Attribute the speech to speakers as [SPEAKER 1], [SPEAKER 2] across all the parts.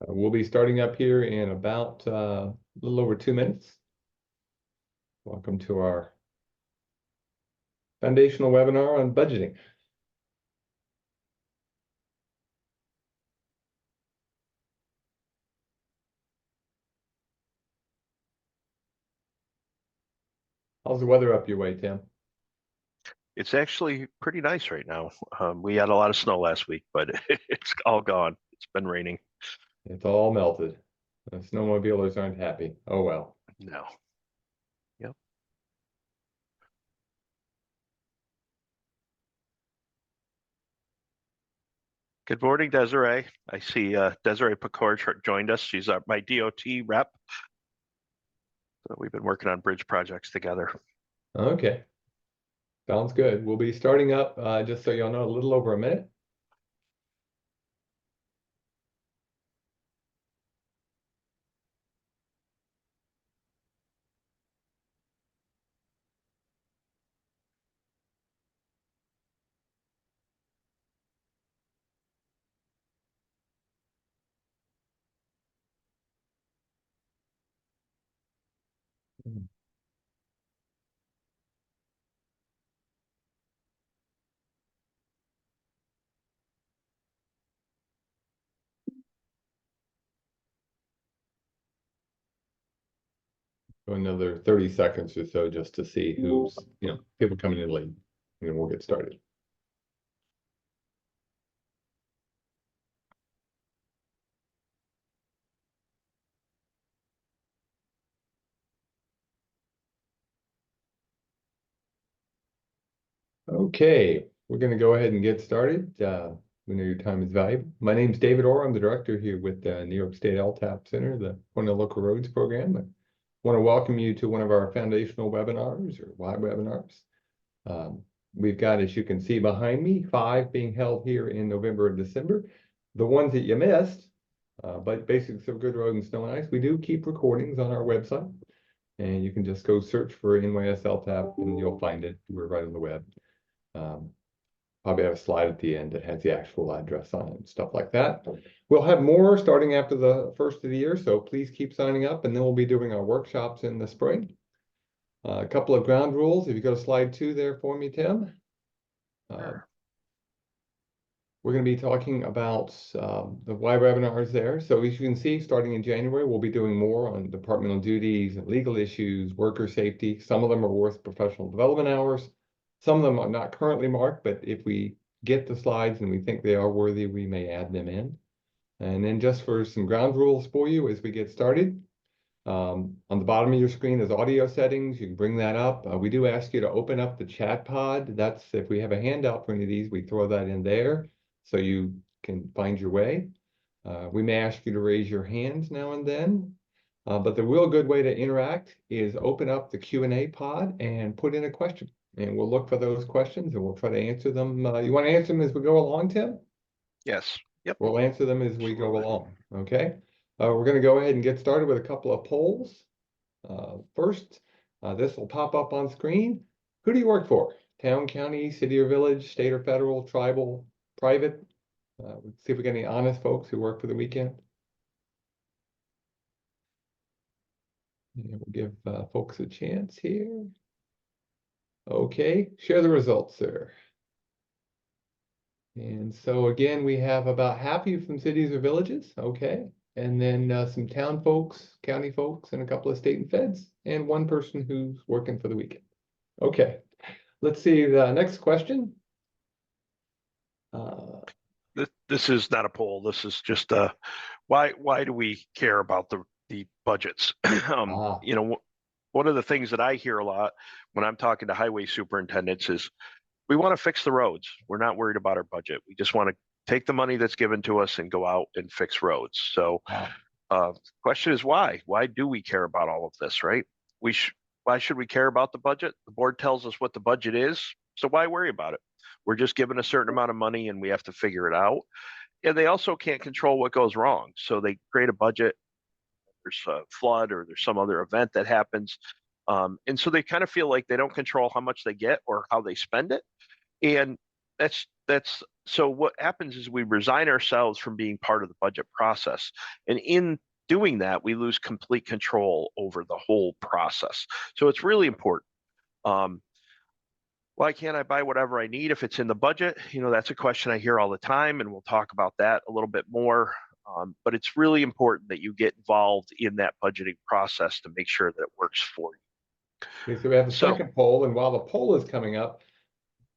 [SPEAKER 1] We'll be starting up here in about a little over 2 minutes. Welcome to our foundational webinar on budgeting. How's the weather up your way, Tim?
[SPEAKER 2] It's actually pretty nice right now. We had a lot of snow last week, but it's all gone. It's been raining.
[SPEAKER 1] It's all melted. The snowmobilers aren't happy. Oh well.
[SPEAKER 2] No. Yep. Good morning, Desiree. I see Desiree Pecor joined us. She's my DOT rep. So we've been working on bridge projects together.
[SPEAKER 1] Okay. Sounds good. We'll be starting up, just so y'all know, a little over a minute. Go another 30 seconds or so just to see who's, people coming in late, and we'll get started. Okay, we're going to go ahead and get started. We know your time is valuable. My name is David Orr. I'm the director here with the New York State LTAP Center, the Point of Local Roads program. I want to welcome you to one of our foundational webinars or live webinars. We've got, as you can see behind me, 5 being held here in November and December. The ones that you missed, but Basics of Good Road and Snow and Ice, we do keep recordings on our website. And you can just go search for NYSLTAP and you'll find it. We're right on the web. Probably have a slide at the end that has the actual address on it and stuff like that. We'll have more starting after the first of the year, so please keep signing up, and then we'll be doing our workshops in the spring. A couple of ground rules. If you go to slide 2 there for me, Tim. We're going to be talking about the live webinars there. So as you can see, starting in January, we'll be doing more on departmental duties and legal issues, worker safety. Some of them are worth professional development hours. Some of them are not currently marked, but if we get the slides and we think they are worthy, we may add them in. And then just for some ground rules for you as we get started, on the bottom of your screen is audio settings. You can bring that up. We do ask you to open up the chat pod. That's if we have a handout for any of these, we throw that in there so you can find your way. We may ask you to raise your hands now and then. But the real good way to interact is open up the Q&A pod and put in a question. And we'll look for those questions and we'll try to answer them. You want to answer them as we go along, Tim?
[SPEAKER 2] Yes. Yep.
[SPEAKER 1] We'll answer them as we go along. Okay. We're going to go ahead and get started with a couple of polls. First, this will pop up on screen. Who do you work for? Town, county, city or village, state or federal, tribal, private? Let's see if we get any honest folks who work for the weekend. And we'll give folks a chance here. Okay, share the results, sir. And so again, we have about half of you from cities or villages. Okay. And then some town folks, county folks, and a couple of state and feds, and one person who's working for the weekend. Okay, let's see the next question.
[SPEAKER 2] This is not a poll. This is just why do we care about the budgets? One of the things that I hear a lot when I'm talking to highway superintendents is we want to fix the roads. We're not worried about our budget. We just want to take the money that's given to us and go out and fix roads. So the question is why? Why do we care about all of this, right? Why should we care about the budget? The board tells us what the budget is, so why worry about it? We're just given a certain amount of money and we have to figure it out. And they also can't control what goes wrong. So they create a budget, there's a flood or there's some other event that happens. And so they kind of feel like they don't control how much they get or how they spend it. And that's that's so what happens is we resign ourselves from being part of the budget process. And in doing that, we lose complete control over the whole process. So it's really important. Why can't I buy whatever I need if it's in the budget? That's a question I hear all the time, and we'll talk about that a little bit more. But it's really important that you get involved in that budgeting process to make sure that it works for you.
[SPEAKER 1] Okay, so we have the second poll, and while the poll is coming up,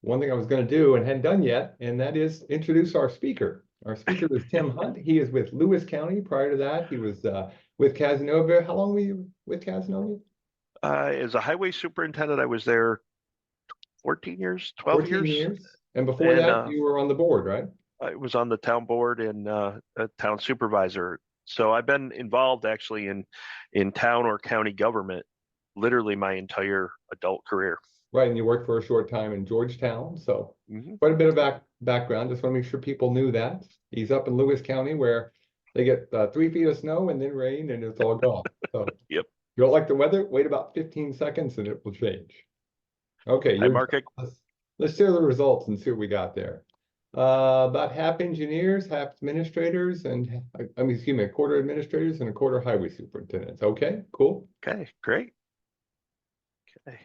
[SPEAKER 1] one thing I was going to do and hadn't done yet, and that is introduce our speaker. Our speaker is Tim Hunt. He is with Lewis County. Prior to that, he was with Casanova. How long were you with Casanova?
[SPEAKER 2] As a highway superintendent, I was there 14 years, 12
[SPEAKER 1] 14
[SPEAKER 2] years.
[SPEAKER 1] years. And before that, you were on the board, right?
[SPEAKER 2] I was on the town board and a town supervisor. So I've been involved actually in town or county government literally my entire adult career.
[SPEAKER 1] Right, and you worked for a short time in Georgetown, so quite a bit of background. Just want to make sure people knew that. He's up in Lewis County where they get 3 feet of snow and then rain and it's all gone. So
[SPEAKER 2] yep.
[SPEAKER 1] If you don't like the weather, wait about 15 seconds and it will change. Okay, let's share the results and see what we got there. About half engineers, half administrators, and excuse me, a quarter administrators and a quarter highway superintendents. Okay, cool.
[SPEAKER 2] Okay, great. Okay.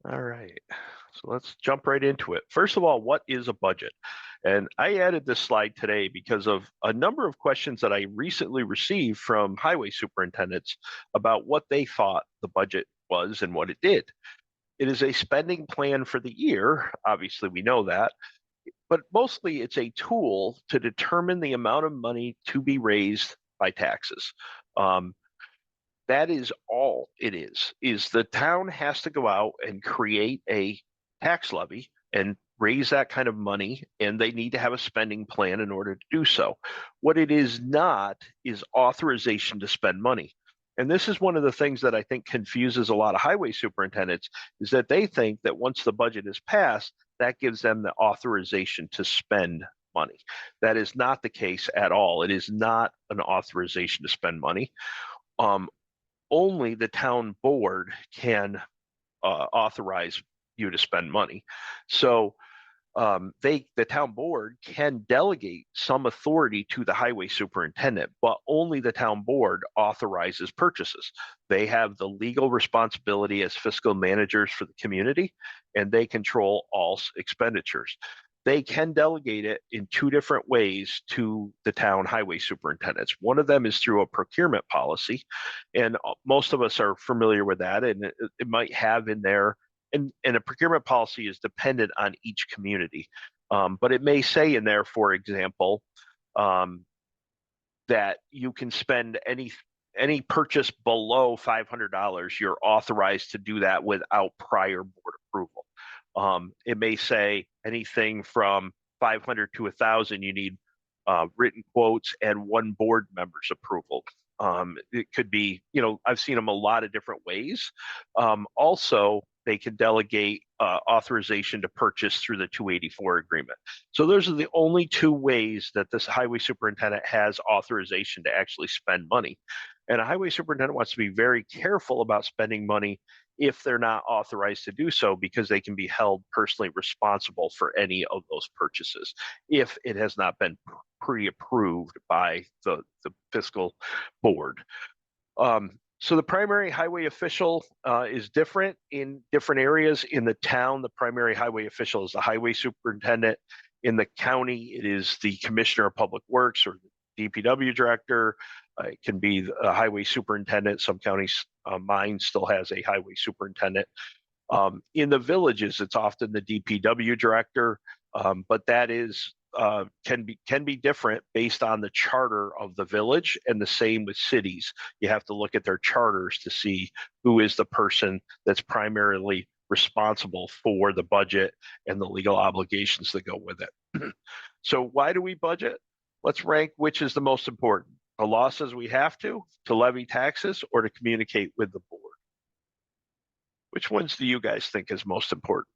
[SPEAKER 2] All right. So let's jump right into it. First of all, what is a budget? And I added this slide today because of a number of questions that I recently received from highway superintendents about what they thought the budget was and what it did. It is a spending plan for the year. Obviously, we know that. But mostly it's a tool to determine the amount of money to be raised by taxes. That is all it is the town has to go out and create a tax levy and raise that kind of money, and they need to have a spending plan in order to do so. What it is not is authorization to spend money. And this is one of the things that I think confuses a lot of highway superintendents, is that they think that once the budget is passed, that gives them the authorization to spend money. That is not the case at all. It is not an authorization to spend money. Only the town board can authorize you to spend money. So the town board can delegate some authority to the highway superintendent, but only the town board authorizes purchases. They have the legal responsibility as fiscal managers for the community, and they control all expenditures. They can delegate it in 2 different ways to the town highway superintendents. One of them is through a procurement policy, and most of us are familiar with that, and it might have in there, and a procurement policy is dependent on each community. But it may say in there, for example, that you can spend any purchase below $500, you're authorized to do that without prior board approval. It may say anything from 500 to 1,000, you need written quotes and 1 board member's approval. It could be, I've seen them a lot of different ways. Also, they can delegate authorization to purchase through the 284 agreement. So those are the only 2 ways that this highway superintendent has authorization to actually spend money. And a highway superintendent wants to be very careful about spending money if they're not authorized to do so, because they can be held personally responsible for any of those purchases if it has not been pre-approved by the fiscal board. So the primary highway official is different in different areas. In the town, the primary highway official is the highway superintendent. In the county, it is the commissioner of public works or the DPW director. It can be a highway superintendent. Some counties, mine still has a highway superintendent. In the villages, it's often the DPW director, but that is can be different based on the charter of the village, and the same with cities. You have to look at their charters to see who is the person that's primarily responsible for the budget and the legal obligations that go with it. So why do we budget? Let's rank which is the most important. The law says we have to levy taxes, or to communicate with the board. Which ones do you guys think is most important?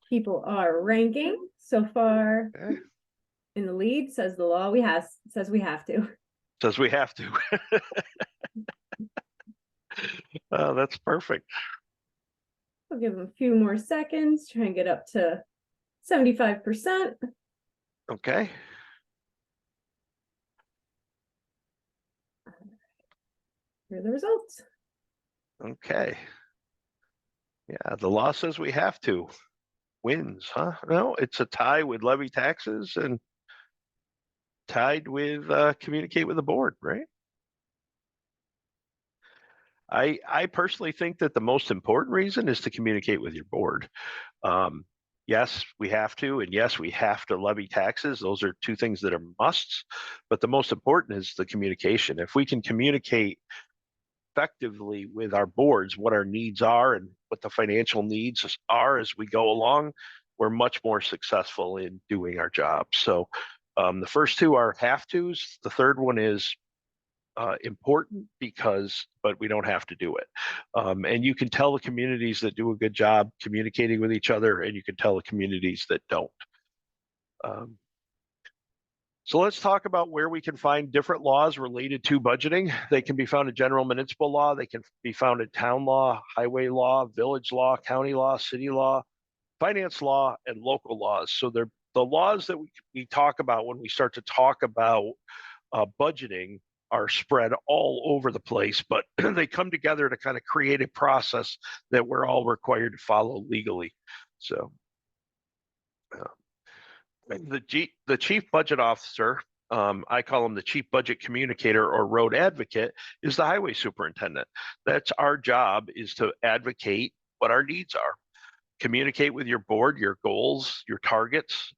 [SPEAKER 3] People are ranking so far.
[SPEAKER 2] Okay.
[SPEAKER 3] In the lead says the law says we have to.
[SPEAKER 2] Says we have to. Oh, that's perfect.
[SPEAKER 3] I'll give them a few more seconds, try and get up to 75%.
[SPEAKER 2] Okay.
[SPEAKER 3] Here are the results.
[SPEAKER 2] Okay. Yeah, the law says we have to. Wins, huh? No, it's a tie with levy taxes and tied with communicate with the board, right? I personally think that the most important reason is to communicate with your board. Yes, we have to, and yes, we have to levy taxes. Those are two things that are musts, but the most important is the communication. If we can communicate effectively with our boards what our needs are and what the financial needs are as we go along, we're much more successful in doing our job. So the first two are have tos. The third one is important but we don't have to do it. And you can tell the communities that do a good job communicating with each other, and you can tell the communities that don't. So let's talk about where we can find different laws related to budgeting. They can be found in general municipal law. They can be found in town law, highway law, village law, county law, city law, finance law, and local laws. So they're the laws that we talk about when we start to talk about budgeting are spread all over the place, but they come together to kind of create a process that we're all required to follow legally. So the chief budget officer, I call him the chief budget communicator or road advocate, is the highway superintendent. That's our job, is to advocate what our needs are, communicate with your board, your goals, your targets.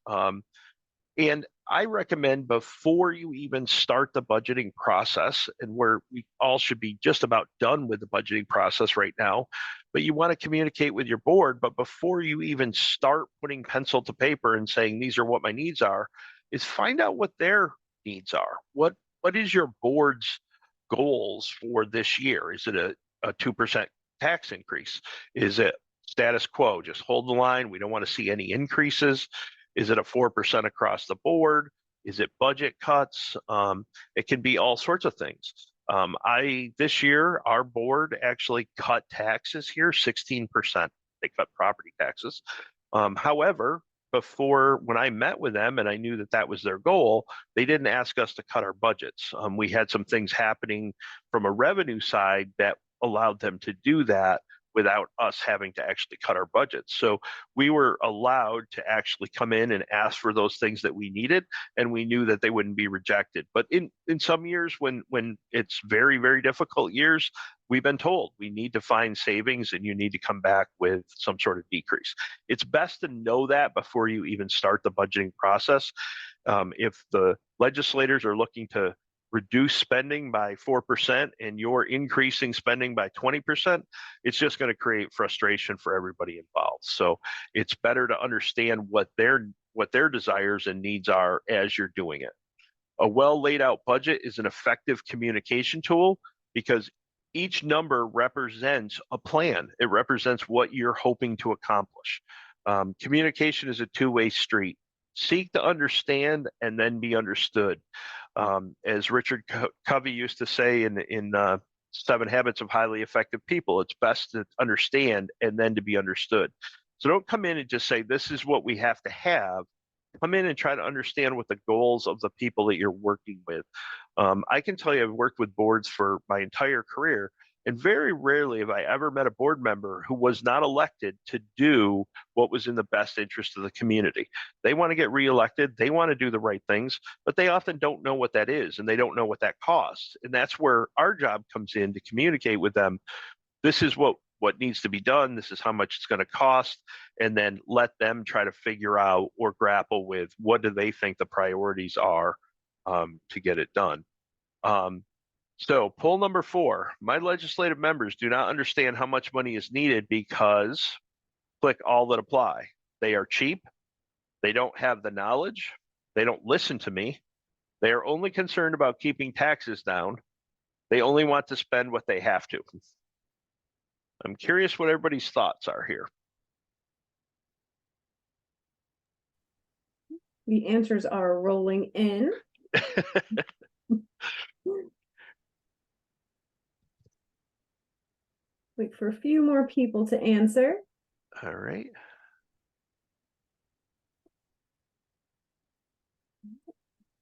[SPEAKER 2] And I recommend before you even start the budgeting process, and we all should be just about done with the budgeting process right now, but you want to communicate with your board. But before you even start putting pencil to paper and saying, these are what my needs are, is find out what their needs are. What is your board's goals for this year? Is it a 2% tax increase? Is it status quo? Just hold the line. We don't want to see any increases. Is it a 4% across the board? Is it budget cuts? It can be all sorts of things. This year, our board actually cut taxes here 16%. They cut property taxes. However, when I met with them and I knew that that was their goal, they didn't ask us to cut our budgets. We had some things happening from a revenue side that allowed them to do that without us having to actually cut our budgets. So we were allowed to actually come in and ask for those things that we needed, and we knew that they wouldn't be rejected. But in some years when it's very, very difficult years, we've been told we need to find savings and you need to come back with some sort of decrease. It's best to know that before you even start the budgeting process. If the legislators are looking to reduce spending by 4% and you're increasing spending by 20%, it's just going to create frustration for everybody involved. So it's better to understand what their desires and needs are as you're doing it. A well laid out budget is an effective communication tool because each number represents a plan. It represents what you're hoping to accomplish. Communication is a two-way street. Seek to understand and then be understood. As Richard Covey used to say in 7 Habits of Highly Effective People, it's best to understand and then to be understood. So don't come in and just say, this is what we have to have. Come in and try to understand what the goals of the people that you're working with. I can tell you I've worked with boards for my entire career, and very rarely have I ever met a board member who was not elected to do what was in the best interest of the community. They want to get reelected, they want to do the right things, but they often don't know what that is, and they don't know what that costs. And that's where our job comes in, to communicate with them. This is what needs to be done. This is how much it's going to cost. And then let them try to figure out or grapple with what do they think the priorities are to get it done. So poll number 4, my legislative members do not understand how much money is needed because click all that apply. They are cheap. They don't have the knowledge. They don't listen to me. They are only concerned about keeping taxes down. They only want to spend what they have to. I'm curious what everybody's thoughts are here.
[SPEAKER 3] The answers are rolling in. wait for a few more people to answer.
[SPEAKER 2] All right.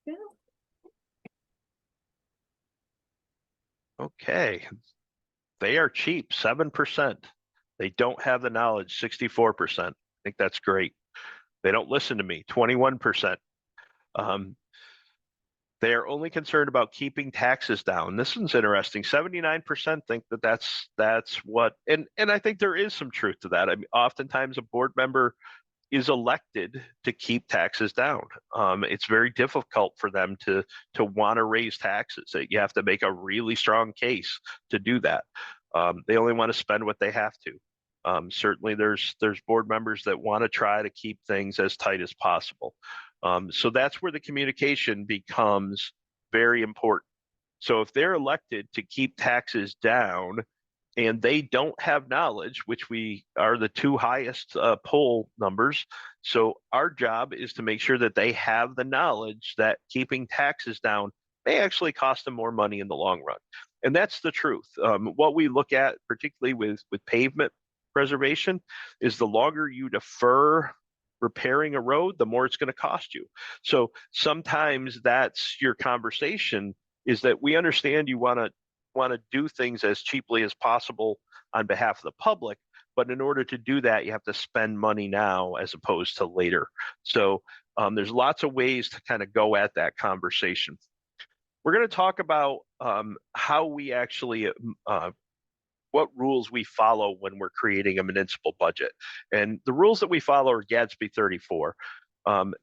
[SPEAKER 3] Yeah.
[SPEAKER 2] Okay. They are cheap, 7%. They don't have the knowledge, 64%. I think that's great. They don't listen to me, 21%. They are only concerned about keeping taxes down. This one's interesting. 79% think that that's what, and I think there is some truth to that. I mean, oftentimes a board member is elected to keep taxes down. It's very difficult for them to want to raise taxes. You have to make a really strong case to do that. They only want to spend what they have to. Certainly, there's board members that want to try to keep things as tight as possible. So that's where the communication becomes very important. So if they're elected to keep taxes down and they don't have knowledge, which we are the two highest poll numbers, so our job is to make sure that they have the knowledge that keeping taxes down may actually cost them more money in the long run. And that's the truth. What we look at, particularly with pavement preservation, is the longer you defer repairing a road, the more it's going to cost you. So sometimes that's your conversation, is that we understand you want to do things as cheaply as possible on behalf of the public, but in order to do that, you have to spend money now as opposed to later. So there's lots of ways to kind of go at that conversation. We're going to talk about how we actually what rules we follow when we're creating a municipal budget. And the rules that we follow are GASB 34.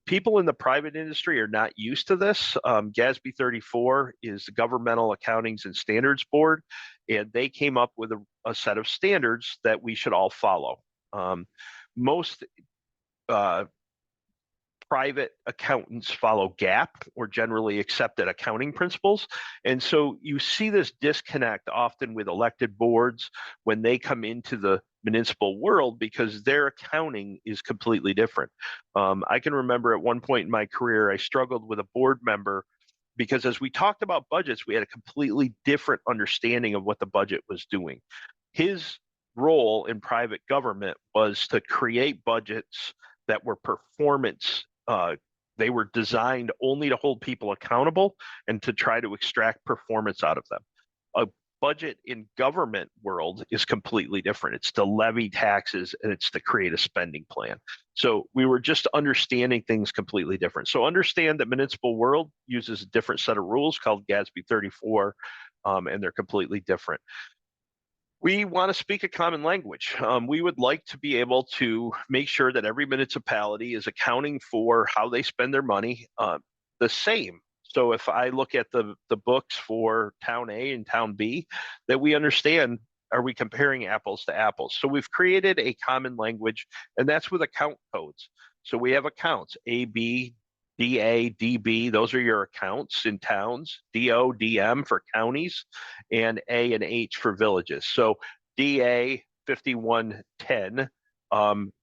[SPEAKER 2] People in the private industry are not used to this. GASB 34 is the Governmental Accountings and Standards Board, and they came up with a set of standards that we should all follow. Most private accountants follow GAAP, or generally accepted accounting principles. And so you see this disconnect often with elected boards when they come into the municipal world, because their accounting is completely different. I can remember at one point in my career, I struggled with a board member because as we talked about budgets, we had a completely different understanding of what the budget was doing. His role in private government was to create budgets that were performance. They were designed only to hold people accountable and to try to extract performance out of them. A budget in government world is completely different. It's to levy taxes and it's to create a spending plan. So we were just understanding things completely different. So understand that municipal world uses a different set of rules called GASB 34, and they're completely different. We want to speak a common language. We would like to be able to make sure that every municipality is accounting for how they spend their money the same. So if I look at the books for Town A and Town B, that we understand, are we comparing apples to apples? So we've created a common language, and that's with account codes. So we have accounts, A, B, DA, DB, those are your accounts in towns, DO, DM for counties, and A and H for villages. So DA 5110,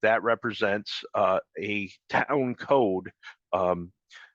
[SPEAKER 2] that represents a town code.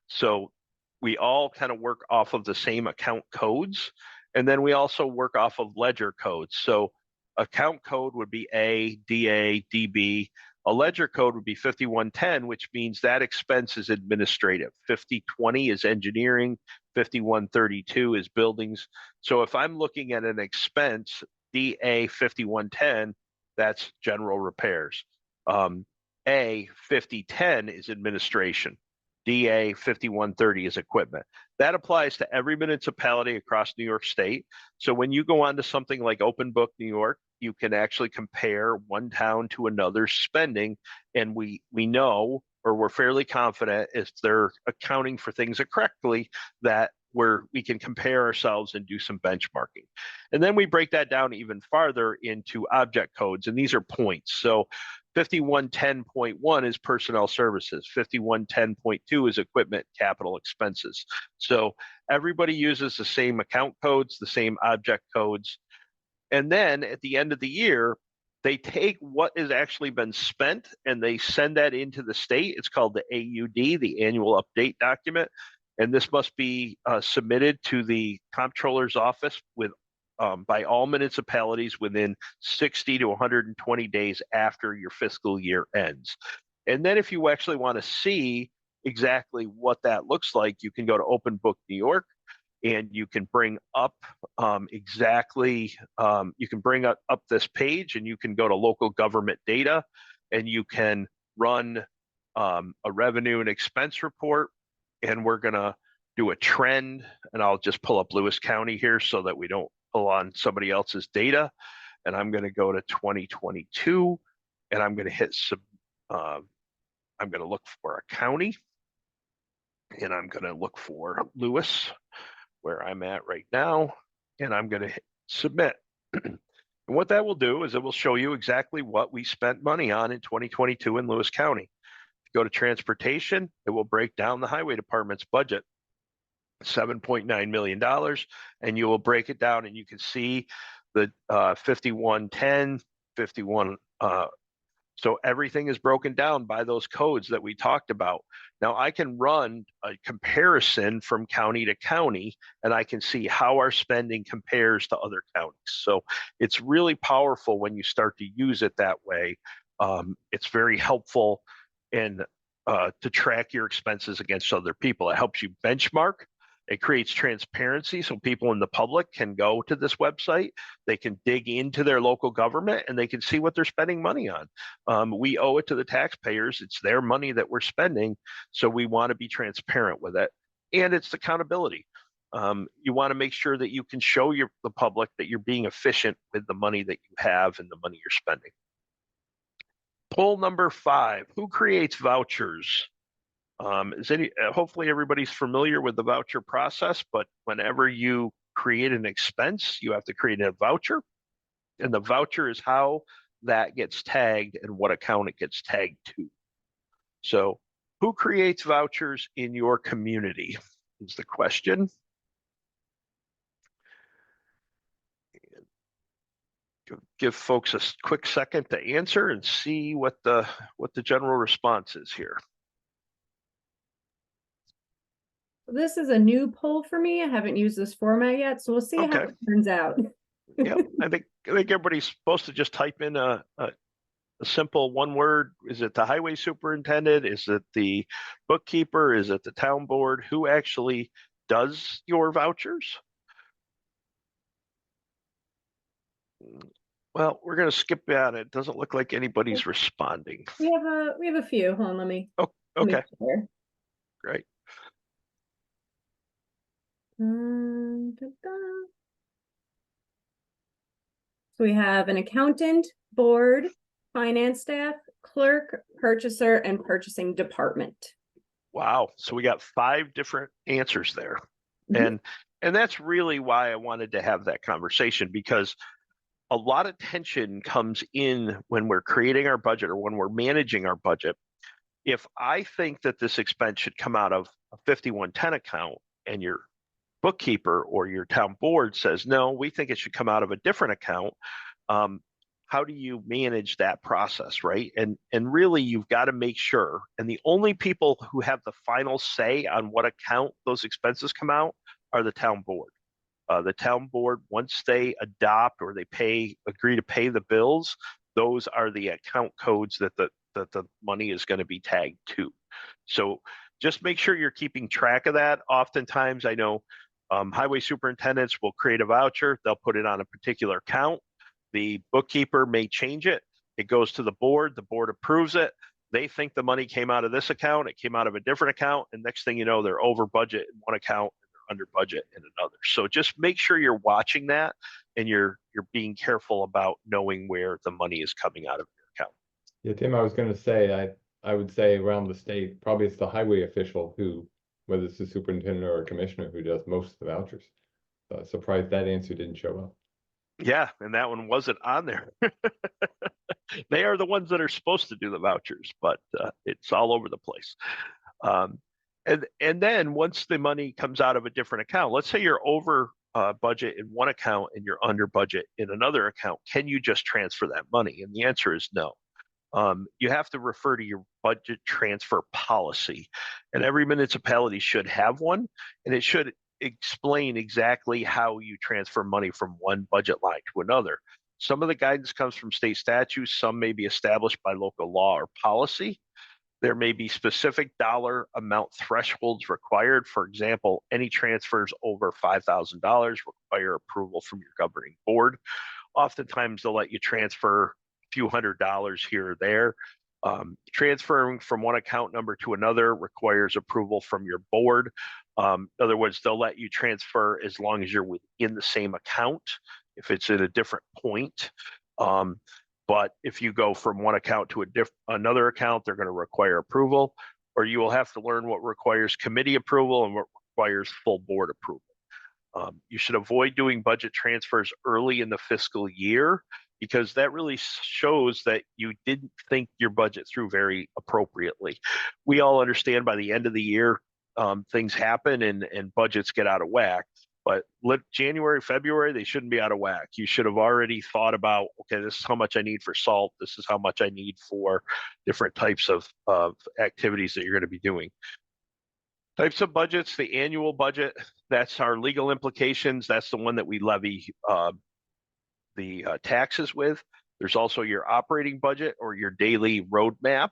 [SPEAKER 2] So we all kind of work off of the same account codes, and then we also work off of ledger codes. So account code would be A, DA, DB. A ledger code would be 5110, which means that expense is administrative. 5020 is engineering, 5132 is buildings. So if I'm looking at an expense, DA 5110, that's general repairs. A 5010 is administration. DA 5130 is equipment. That applies to every municipality across New York State. So when you go on to something like Open Book New York, you can actually compare one town to another's spending, and we know, or we're fairly confident, if they're accounting for things correctly, that we can compare ourselves and do some benchmarking. And then we break that down even farther into object codes, and these are points. So 5110.1 is personnel services. 5110.2 is equipment capital expenses. So everybody uses the same account codes, the same object codes. And then at the end of the year, they take what has actually been spent and they send that into the state. It's called the AUD, the annual update document. And this must be submitted to the comptroller's office with by all municipalities within 60 to 120 days after your fiscal year ends. And then if you actually want to see exactly what that looks like, you can go to Open Book New York, and you can bring up you can bring up this page, and you can go to local government data, and you can run a revenue and expense report, and we're going to do a trend, and I'll just pull up Lewis County here so that we don't pull on somebody else's data. And I'm going to go to 2022, and I'm going to hit I'm going to look for a county, and I'm going to look for Lewis, where I'm at right now, and I'm going to hit submit. And what that will do is it will show you exactly what we spent money on in 2022 in Lewis County. If you go to transportation, it will break down the highway department's budget, $7.9 million, and you will break it down, and you can see the 5110, 51. So everything is broken down by those codes that we talked about. Now I can run a comparison from county to county, and I can see how our spending compares to other counties. So it's really powerful when you start to use it that way. It's very helpful in to track your expenses against other people. It helps you benchmark. It creates transparency so people in the public can go to this website. They can dig into their local government, and they can see what they're spending money on. We owe it to the taxpayers. It's their money that we're spending, so we want to be transparent with it. And it's accountability. You want to make sure that you can show the public that you're being efficient with the money that you have and the money you're spending. Poll number 5, who creates vouchers? Hopefully everybody's familiar with the voucher process, but whenever you create an expense, you have to create a voucher, and the voucher is how that gets tagged and what account it gets tagged to. So who creates vouchers in your community is the question. Give folks a quick second to answer and see what the general response is here.
[SPEAKER 3] This is a new poll for me. I haven't used this format yet, so we'll see how it turns out.
[SPEAKER 2] Yeah, I think everybody's supposed to just type in a simple one word. Is it the highway superintendent? Is it the bookkeeper? Is it the town board? Who actually does your vouchers? Well, we're going to skip that. It doesn't look like anybody's responding.
[SPEAKER 3] We have a few. Hold on, let me.
[SPEAKER 2] Oh, okay.
[SPEAKER 3] Sure.
[SPEAKER 2] Great.
[SPEAKER 3] So we have an accountant, board, finance staff, clerk, purchaser, and purchasing department.
[SPEAKER 2] Wow. So we got 5 different answers there. Mm-hmm. And that's really why I wanted to have that conversation, because a lot of tension comes in when we're creating our budget or when we're managing our budget. If I think that this expense should come out of a 5110 account and your bookkeeper or your town board says, no, we think it should come out of a different account, how do you manage that process, right? And really, you've got to make sure, and the only people who have the final say on what account those expenses come out are the town board. The town board, once they adopt or they agree to pay the bills, those are the account codes that the money is going to be tagged to. So just make sure you're keeping track of that. Oftentimes, I know highway superintendents will create a voucher. They'll put it on a particular account. The bookkeeper may change it. It goes to the board. The board approves it. They think the money came out of this account. It came out of a different account. And next thing you know, they're over budget in one account and they're under budget in another. So just make sure you're watching that and you're being careful about knowing where the money is coming out of your account.
[SPEAKER 1] Yeah, Tim, I was going to say, I would say around the state, probably it's the highway official who, whether it's the superintendent or a commissioner, who does most of the vouchers. Surprised that answer didn't show up.
[SPEAKER 2] Yeah, and that one wasn't on there. They are the ones that are supposed to do the vouchers, but it's all over the place. And then once the money comes out of a different account, let's say you're over budget in one account and you're under budget in another account, can you just transfer that money? And the answer is no. You have to refer to your budget transfer policy, and every municipality should have one, and it should explain exactly how you transfer money from one budget line to another. Some of the guidance comes from state statutes, some may be established by local law or policy. There may be specific dollar amount thresholds required. For example, any transfers over $5,000 require approval from your governing board. Oftentimes, they'll let you transfer a few $100s here or there. Transferring from one account number to another requires approval from your board. In other words, they'll let you transfer as long as you're within the same account. If it's at a different point, but if you go from one account to another account, they're going to require approval, or you will have to learn what requires committee approval and what requires full board approval. You should avoid doing budget transfers early in the fiscal year, because that really shows that you didn't think your budget through very appropriately. We all understand by the end of the year, things happen and budgets get out of whack. But January, February, they shouldn't be out of whack. You should have already thought about, okay, this is how much I need for salt. This is how much I need for different types of activities that you're going to be doing. Types of budgets, the annual budget, that's our legal implications. That's the one that we levy the taxes with. There's also your operating budget or your daily roadmap.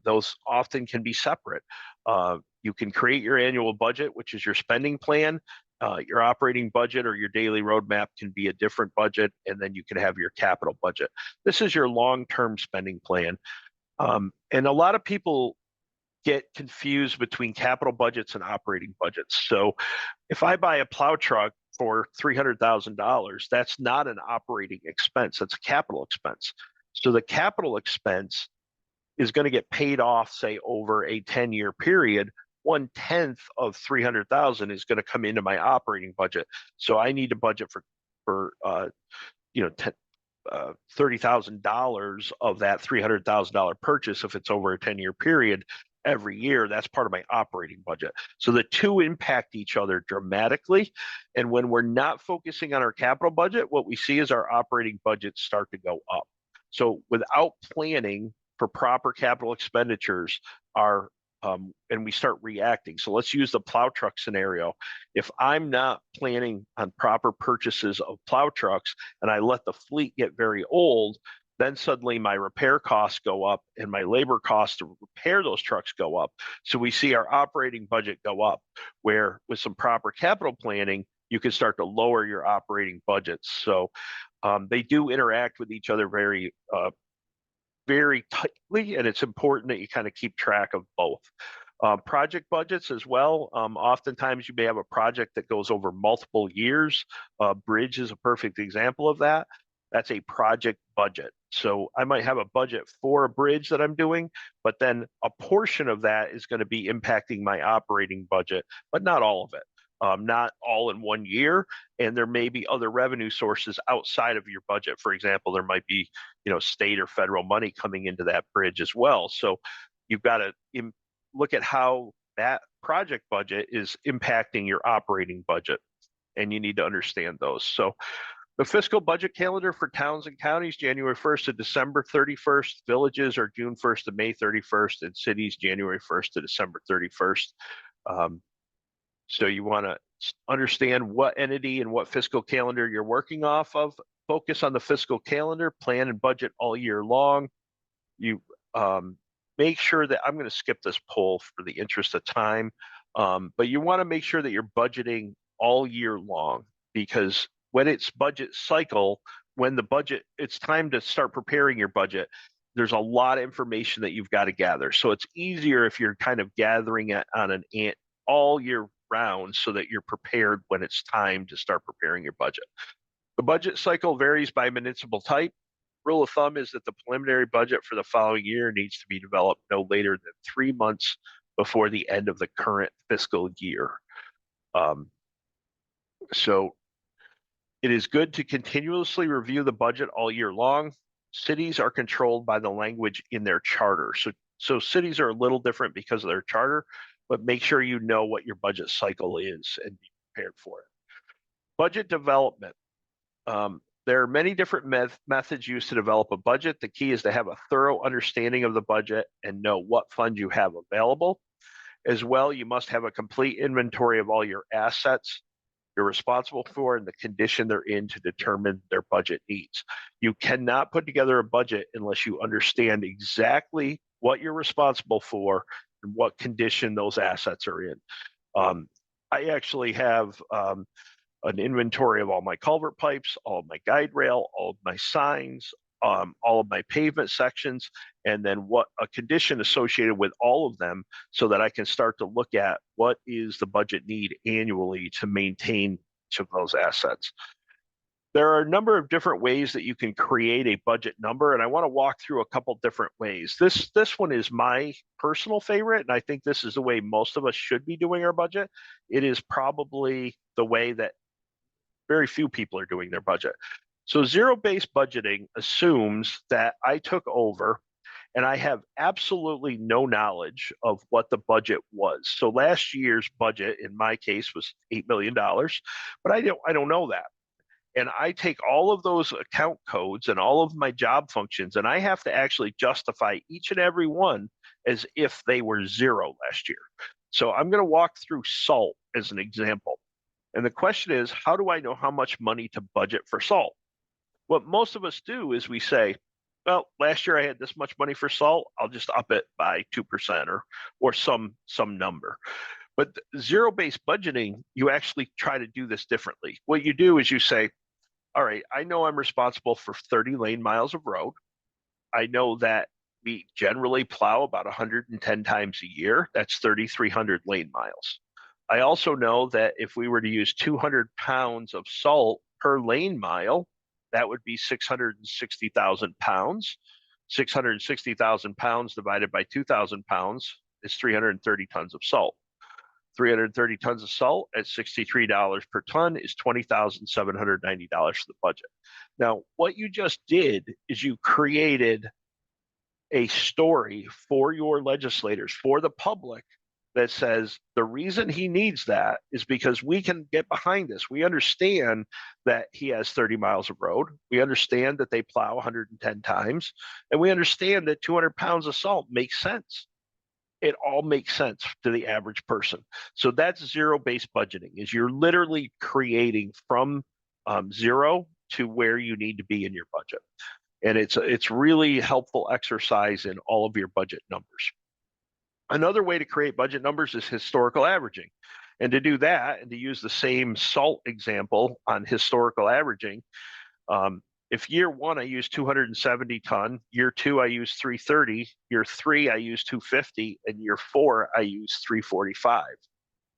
[SPEAKER 2] Those often can be separate. You can create your annual budget, which is your spending plan. Your operating budget or your daily roadmap can be a different budget, and then you can have your capital budget. This is your long-term spending plan. And a lot of people get confused between capital budgets and operating budgets. So if I buy a plow truck for $300,000, that's not an operating expense, that's a capital expense. So the capital expense is going to get paid off, say, over a 10-year period. 1/10 of 300,000 is going to come into my operating budget. So I need to budget for $30,000 of that $300,000 purchase if it's over a 10-year period every year. That's part of my operating budget. So the two impact each other dramatically. And when we're not focusing on our capital budget, what we see is our operating budgets start to go up. So without planning for proper capital expenditures, and we start reacting. So let's use the plow truck scenario. If I'm not planning on proper purchases of plow trucks and I let the fleet get very old, then suddenly my repair costs go up and my labor costs to repair those trucks go up. So we see our operating budget go up, where with some proper capital planning, you can start to lower your operating budgets. So they do interact with each other very tightly, and it's important that you kind of keep track of both. Project budgets as well. Oftentimes you may have a project that goes over multiple years. Bridge is a perfect example of that. That's a project budget. So I might have a budget for a bridge that I'm doing, but then a portion of that is going to be impacting my operating budget, but not all of it. Not all in one year, and there may be other revenue sources outside of your budget. For example, there might be, state or federal money coming into that bridge as well. So you've got to look at how that project budget is impacting your operating budget, and you need to understand those. So the fiscal budget calendar for towns and counties, January 1st to December 31st. Villages are June 1st to May 31st, and cities January 1st to December 31st. So you want to understand what entity and what fiscal calendar you're working off of. Focus on the fiscal calendar, plan and budget all year long. You make sure that, I'm going to skip this poll for the interest of time, but you want to make sure that you're budgeting all year long, because when it's budget cycle, when it's time to start preparing your budget, there's a lot of information that you've got to gather. So it's easier if you're kind of gathering it on all year round, so that you're prepared when it's time to start preparing your budget. The budget cycle varies by municipal type. Rule of thumb is that the preliminary budget for the following year needs to be developed no later than 3 months before the end of the current fiscal year. So it is good to continuously review the budget all year long. Cities are controlled by the language in their charter. So cities are a little different because of their charter, but make sure you know what your budget cycle is and be prepared for it. Budget development. There are many different methods used to develop a budget. The key is to have a thorough understanding of the budget and know what funds you have available. As well, you must have a complete inventory of all your assets you're responsible for and the condition they're in to determine their budget needs. You cannot put together a budget unless you understand exactly what you're responsible for and what condition those assets are in. I actually have an inventory of all my culvert pipes, all of my guide rail, all of my signs, all of my pavement sections, and then what a condition associated with all of them so that I can start to look at what is the budget need annually to maintain each of those assets. There are a number of different ways that you can create a budget number, and I want to walk through a couple different ways. This one is my personal favorite, and I think this is the way most of us should be doing our budget. It is probably the way that very few people are doing their budget. So zero-based budgeting assumes that I took over and I have absolutely no knowledge of what the budget was. So last year's budget, in my case, was $8 million, but I don't know that. And I take all of those account codes and all of my job functions, and I have to actually justify each and every one as if they were zero last year. So I'm going to walk through salt as an example. And the question is, how do I know how much money to budget for salt? What most of us do is we say, well, last year I had this much money for salt, I'll just up it by 2% or some number. But zero-based budgeting, you actually try to do this differently. What you do is you say, all right, I know I'm responsible for 30 lane miles of road. I know that we generally plow about 110 times a year. That's 3,300 lane miles. I also know that if we were to use 200 pounds of salt per lane mile, that would be 660,000 pounds. 660,000 pounds divided by 2,000 pounds is 330 tons of salt. 330 tons of salt at $63 per ton is $20,790 for the budget. Now, what you just did is you created a story for your legislators, for the public, that says the reason he needs that is because we can get behind this. We understand that he has 30 miles of road. We understand that they plow 110 times, and we understand that 200 pounds of salt makes sense. It all makes sense to the average person. So that's zero-based budgeting, is you're literally creating from zero to where you need to be in your budget. And it's really helpful exercise in all of your budget numbers. Another way to create budget numbers is historical averaging. And to do that, and to use the same salt example on historical averaging, if year one I use 270 ton, year two I use 330, year three I use 250, and year four I use 345.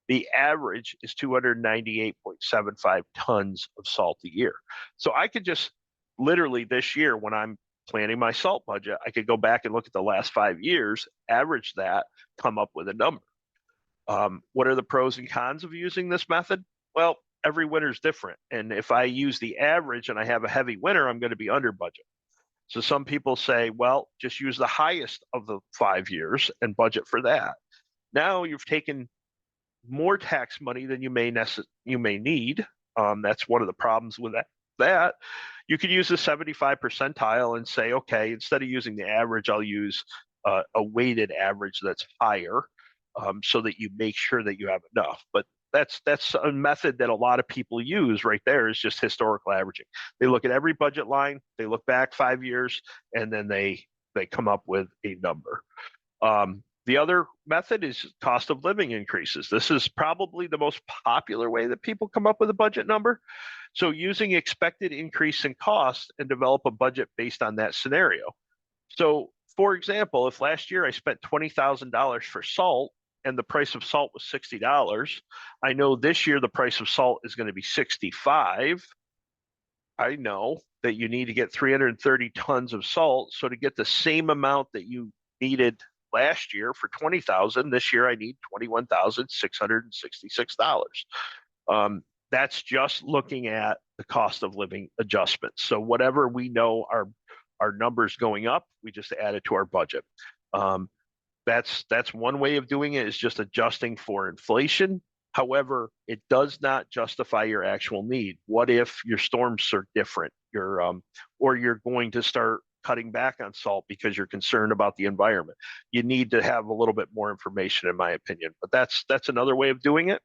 [SPEAKER 2] The average is 298.75 tons of salt a year. So I could just literally this year, when I'm planning my salt budget, I could go back and look at the last 5 years, average that, come up with a number. What are the pros and cons of using this method? Well, every winter is different. And if I use the average and I have a heavy winter, I'm going to be under budget. So some people say, well, just use the highest of the 5 years and budget for that. Now you've taken more tax money than you may need. That's one of the problems with that. You could use the 75 percentile and say, okay, instead of using the average, I'll use a weighted average that's higher, so that you make sure that you have enough. But that's a method that a lot of people use right there, is just historical averaging. They look at every budget line, they look back 5 years, and then they come up with a number. The other method is cost of living increases. This is probably the most popular way that people come up with a budget number. So using expected increase in cost and develop a budget based on that scenario. So for example, if last year I spent $20,000 for salt and the price of salt was $60, I know this year the price of salt is going to be $65. I know that you need to get 330 tons of salt. So to get the same amount that you needed last year for $20,000, this year I need $21,666. That's just looking at the cost of living adjustments. So whatever we know our numbers going up, we just add it to our budget. That's one way of doing it, is just adjusting for inflation. However, it does not justify your actual need. What if your storms are different? Or you're going to start cutting back on salt because you're concerned about the environment. You need to have a little bit more information, in my opinion, but that's another way of doing it.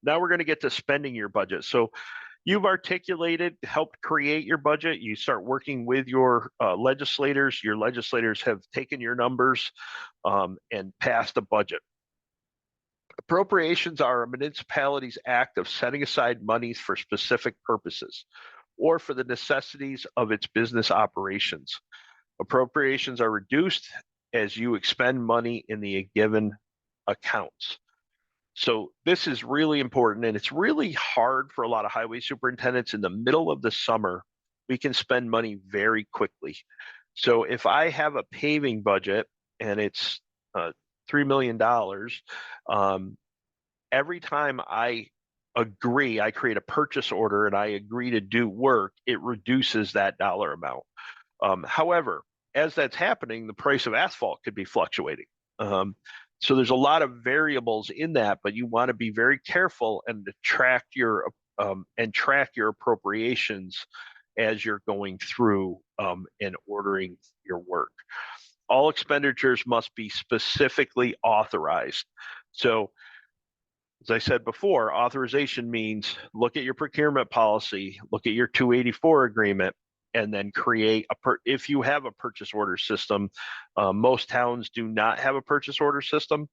[SPEAKER 2] Now we're going to get to spending your budget. So you've articulated, helped create your budget. You start working with your legislators. Your legislators have taken your numbers and passed a budget. Appropriations are a municipality's act of setting aside monies for specific purposes or for the necessities of its business operations. Appropriations are reduced as you expend money in the given accounts. So this is really important, and it's really hard for a lot of highway superintendents in the middle of the summer. We can spend money very quickly. So if I have a paving budget and it's $3 million, every time I create a purchase order and I agree to do work, it reduces that dollar amount. However, as that's happening, the price of asphalt could be fluctuating. So there's a lot of variables in that, but you want to be very careful and to track your appropriations as you're going through and ordering your work. All expenditures must be specifically authorized. So as I said before, authorization means look at your procurement policy, look at your 284 agreement, and then create if you have a purchase order system. Most towns do not have a purchase order system,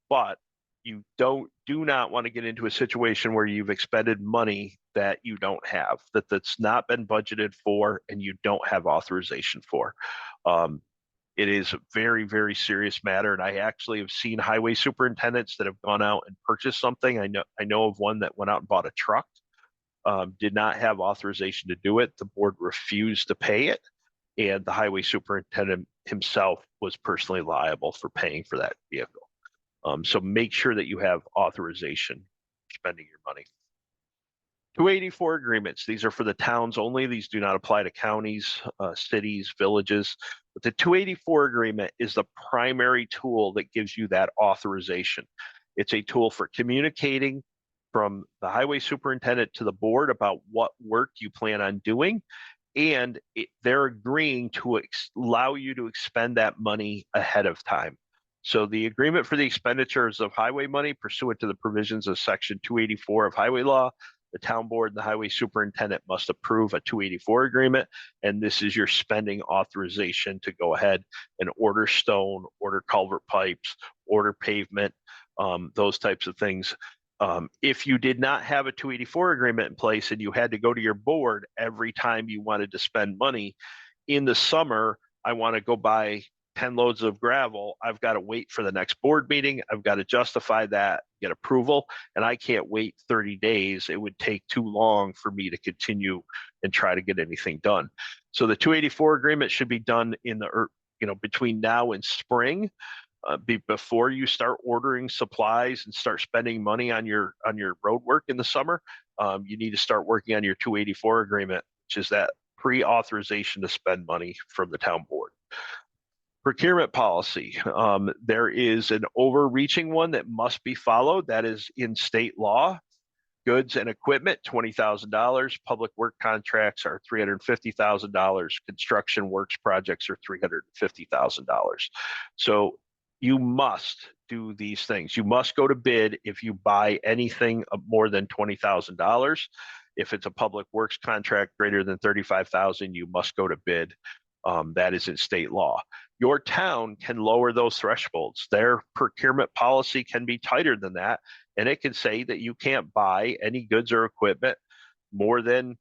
[SPEAKER 2] but you do not want to get into a situation where you've expended money that you don't have, that's not been budgeted for, and you don't have authorization for. It is a very, very serious matter, and I actually have seen highway superintendents that have gone out and purchased something. I know of one that went out and bought a truck. Did not have authorization to do it. The board refused to pay it, and the highway superintendent himself was personally liable for paying for that vehicle. So make sure that you have authorization for spending your money. 284 agreements. These are for the towns only. These do not apply to counties, cities, villages. But the 284 agreement is the primary tool that gives you that authorization. It's a tool for communicating from the highway superintendent to the board about what work you plan on doing, and they're agreeing to allow you to expend that money ahead of time. So the agreement for the expenditures of highway money pursuant to the provisions of Section 284 of Highway Law, the town board and the highway superintendent must approve a 284 agreement, and this is your spending authorization to go ahead and order stone, order culvert pipes, order pavement, those types of things. If you did not have a 284 agreement in place and you had to go to your board every time you wanted to spend money in the summer, I want to go buy 10 loads of gravel, I've got to wait for the next board meeting. I've got to justify that, get approval, and I can't wait 30 days. It would take too long for me to continue and try to get anything done. So the 284 agreement should be done in the, between now and spring. Before you start ordering supplies and start spending money on your road work in the summer, you need to start working on your 284 agreement, which is that pre-authorization to spend money from the town board. Procurement policy. There is an overreaching one that must be followed. That is in state law. Goods and equipment, $20,000. Public work contracts are $350,000. Construction works projects are $350,000. So you must do these things. You must go to bid if you buy anything of more than $20,000. If it's a public works contract greater than $35,000, you must go to bid. That is in state law. Your town can lower those thresholds. Their procurement policy can be tighter than that, and it can say that you can't buy any goods or equipment more than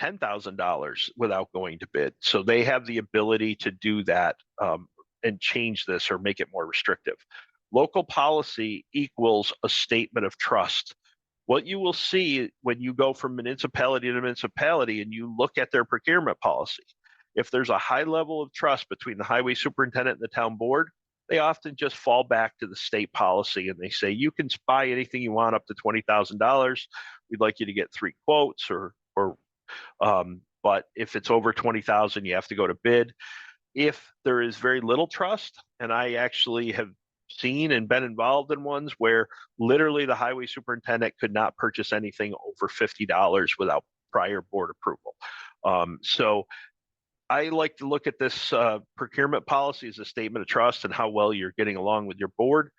[SPEAKER 2] $10,000 without going to bid. So they have the ability to do that and change this or make it more restrictive. Local policy equals a statement of trust. What you will see when you go from municipality to municipality and you look at their procurement policy, if there's a high level of trust between the highway superintendent and the town board, they often just fall back to the state policy and they say, you can buy anything you want up to $20,000. We'd like you to get 3 quotes but if it's over 20,000, you have to go to bid. If there is very little trust, and I actually have seen and been involved in ones where literally the highway superintendent could not purchase anything over $50 without prior board approval. So I like to look at this procurement policy as a statement of trust and how well you're getting along with your board.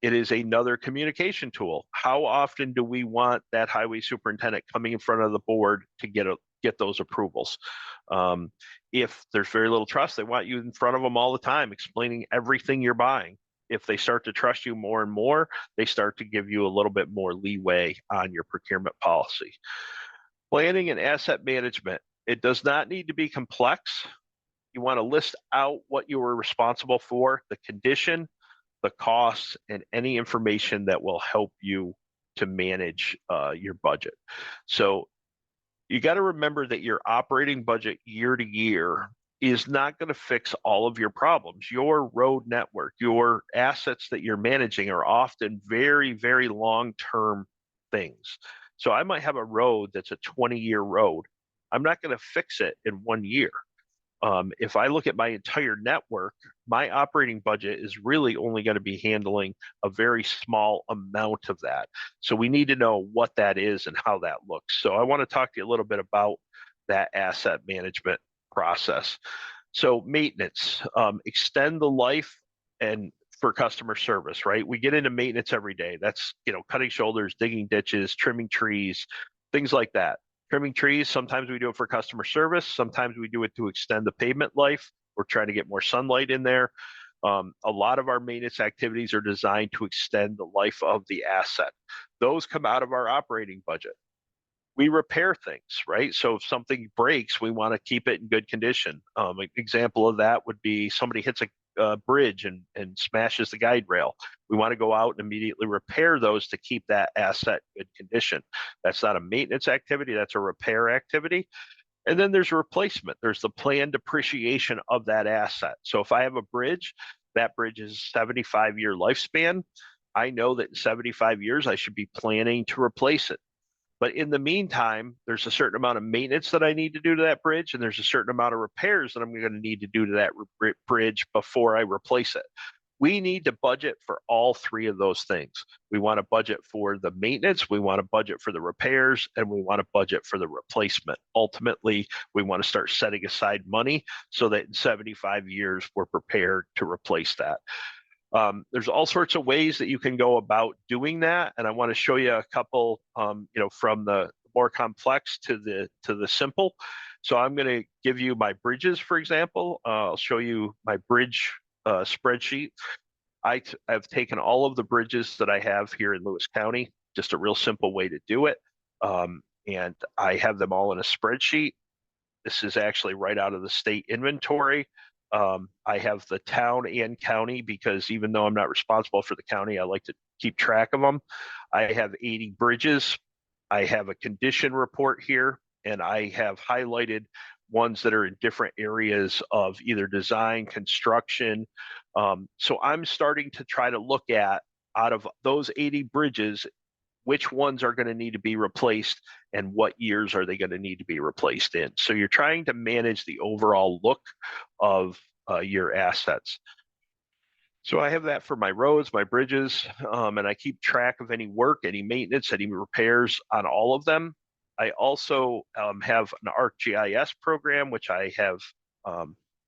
[SPEAKER 2] It is another communication tool. How often do we want that highway superintendent coming in front of the board to get those approvals? If there's very little trust, they want you in front of them all the time, explaining everything you're buying. If they start to trust you more and more, they start to give you a little bit more leeway on your procurement policy. Planning and asset management. It does not need to be complex. You want to list out what you were responsible for, the condition, the costs, and any information that will help you to manage your budget. So you got to remember that your operating budget year to year is not going to fix all of your problems. Your road network, your assets that you're managing are often very, very long-term things. So I might have a road that's a 20-year road. I'm not going to fix it in 1 year. If I look at my entire network, my operating budget is really only going to be handling a very small amount of that. So we need to know what that is and how that looks. So I want to talk to you a little bit about that asset management process. So maintenance, extend the life and for customer service, right? We get into maintenance every day. That's, cutting shoulders, digging ditches, trimming trees, things like that. Trimming trees, sometimes we do it for customer service. Sometimes we do it to extend the pavement life. We're trying to get more sunlight in there. A lot of our maintenance activities are designed to extend the life of the asset. Those come out of our operating budget. We repair things, right? So if something breaks, we want to keep it in good condition. An example of that would be somebody hits a bridge and smashes the guide rail. We want to go out and immediately repair those to keep that asset in good condition. That's not a maintenance activity, that's a repair activity. And then there's a replacement. There's the planned depreciation of that asset. So if I have a bridge, that bridge is 75-year lifespan. I know that in 75 years, I should be planning to replace it. But in the meantime, there's a certain amount of maintenance that I need to do to that bridge, and there's a certain amount of repairs that I'm going to need to do to that bridge before I replace it. We need to budget for all three of those things. We want to budget for the maintenance, we want to budget for the repairs, and we want to budget for the replacement. Ultimately, we want to start setting aside money so that in 75 years, we're prepared to replace that. There's all sorts of ways that you can go about doing that, and I want to show you a couple, from the more complex to the simple. So I'm going to give you my bridges, for example. I'll show you my bridge spreadsheet. I've taken all of the bridges that I have here in Lewis County, just a real simple way to do it, and I have them all in a spreadsheet. This is actually right out of the state inventory. I have the town and county because even though I'm not responsible for the county, I like to keep track of them. I have 80 bridges. I have a condition report here, and I have highlighted ones that are in different areas of either design, construction. So I'm starting to try to look at, out of those 80 bridges, which ones are going to need to be replaced and what years are they going to need to be replaced in. So you're trying to manage the overall look of your assets. So I have that for my roads, my bridges, and I keep track of any work, any maintenance, any repairs on all of them. I also have an ArcGIS program, which I have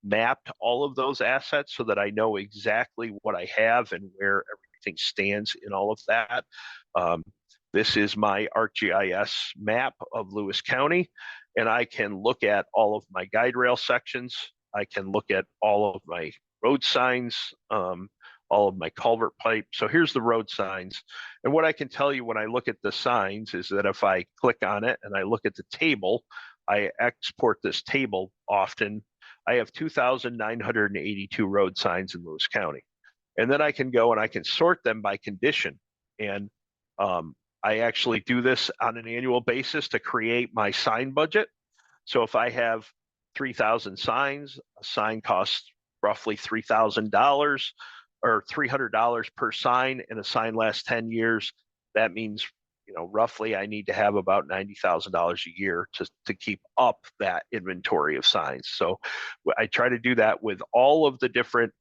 [SPEAKER 2] mapped all of those assets so that I know exactly what I have and where everything stands in all of that. This is my ArcGIS map of Lewis County, and I can look at all of my guide rail sections. I can look at all of my road signs, all of my culvert pipe. So here's the road signs. And what I can tell you when I look at the signs is that if I click on it and I look at the table, I export this table often. I have 2,982 road signs in Lewis County. And then I can go and I can sort them by condition. And I actually do this on an annual basis to create my sign budget. So if I have 3,000 signs, a sign costs roughly $3,000 or $300 per sign, and a sign lasts 10 years. That means roughly I need to have about $90,000 a year to keep up that inventory of signs. So I try to do that with all of the different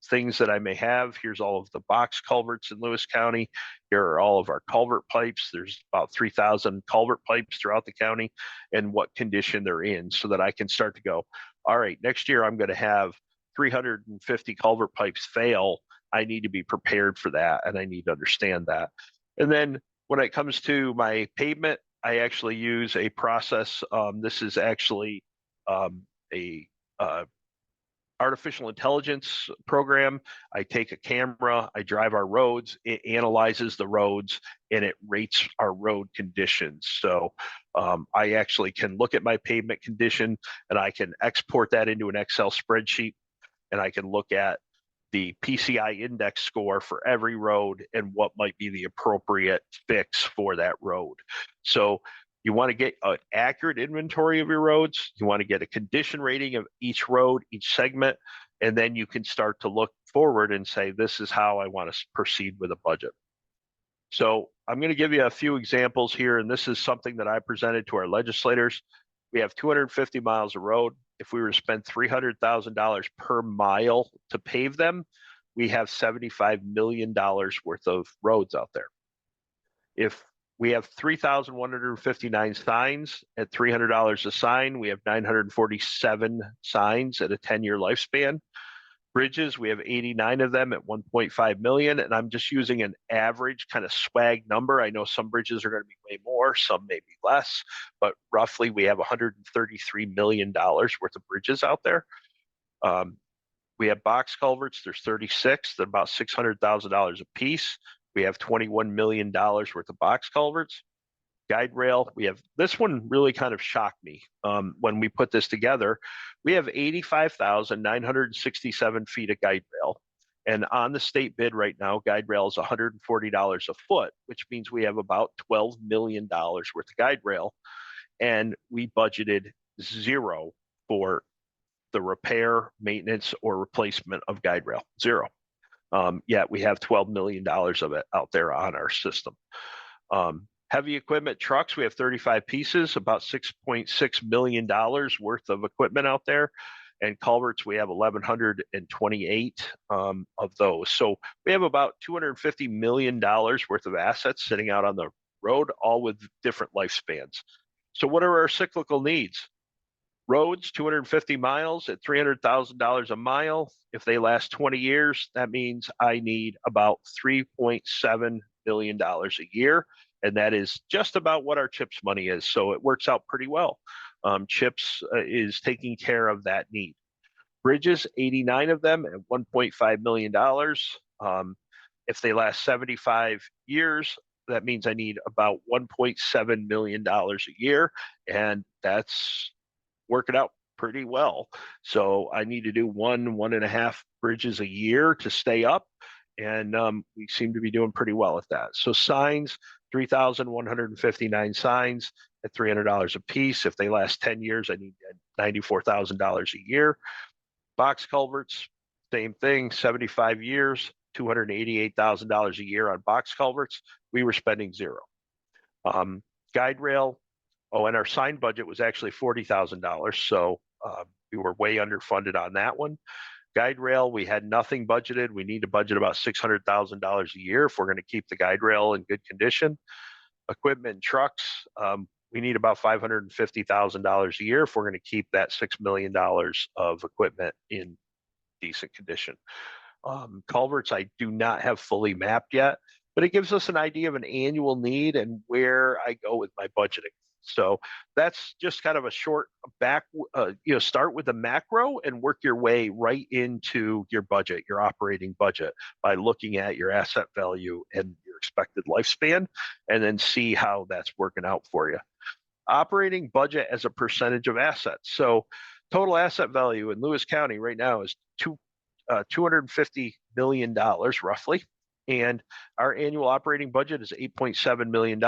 [SPEAKER 2] things that I may have. Here's all of the box culverts in Lewis County. Here are all of our culvert pipes. There's about 3,000 culvert pipes throughout the county and what condition they're in, so that I can start to go, all right, next year I'm going to have 350 culvert pipes fail. I need to be prepared for that, and I need to understand that. And then when it comes to my pavement, I actually use a process. This is actually a artificial intelligence program. I take a camera, I drive our roads, it analyzes the roads, and it rates our road conditions. So I actually can look at my pavement condition, and I can export that into an Excel spreadsheet, and I can look at the PCI index score for every road and what might be the appropriate fix for that road. So you want to get an accurate inventory of your roads. You want to get a condition rating of each road, each segment, and then you can start to look forward and say, this is how I want to proceed with a budget. So I'm going to give you a few examples here, and this is something that I presented to our legislators. We have 250 miles of road. If we were to spend $300,000 per mile to pave them, we have $75 million worth of roads out there. If we have 3,159 signs at $300 a sign, we have 947 signs at a 10-year lifespan. Bridges, we have 89 of them at 1.5 million, and I'm just using an average kind of swag number. I know some bridges are going to be way more, some may be less, but roughly we have $133 million worth of bridges out there. We have box culverts, there's 36, they're about $600,000 a piece. We have $21 million worth of box culverts. Guide rail, we have, this one really kind of shocked me when we put this together. We have 85,967 feet of guide rail. And on the state bid right now, guide rail is $140 a foot, which means we have about $12 million worth of guide rail. And we budgeted zero for the repair, maintenance, or replacement of guide rail, zero. Yet we have $12 million of it out there on our system. Heavy equipment trucks, we have 35 pieces, about $6.6 million worth of equipment out there. And culverts, we have 1,128 of those. So we have about $250 million worth of assets sitting out on the road, all with different lifespans. So what are our cyclical needs? Roads, 250 miles at $300,000 a mile. If they last 20 years, that means I need about $3.7 million a year. And that is just about what our CHIPS money is. So it works out pretty well. CHIPS is taking care of that need. Bridges, 89 of them at $1.5 million. If they last 75 years, that means I need about $1.7 million a year. And that's working out pretty well. So I need to do 1.5 bridges a year to stay up. And we seem to be doing pretty well at that. So signs, 3,159 signs at $300 a piece. If they last 10 years, I need $94,000 a year. Box culverts, same thing, 75 years, $288,000 a year on box culverts. We were spending zero. Guide rail, and our sign budget was actually $40,000. So we were way underfunded on that one. Guide rail, we had nothing budgeted. We need to budget about $600,000 a year if we're going to keep the guide rail in good condition. Equipment and trucks, we need about $550,000 a year if we're going to keep that $6 million of equipment in decent condition. Culverts, I do not have fully mapped yet, but it gives us an idea of an annual need and where I go with my budgeting. So that's just kind of a short start with the macro and work your way right into your budget, your operating budget, by looking at your asset value and your expected lifespan, and then see how that's working out for you. Operating budget as a percentage of assets. So total asset value in Lewis County right now is $250 million roughly. And our annual operating budget is $8.7 million.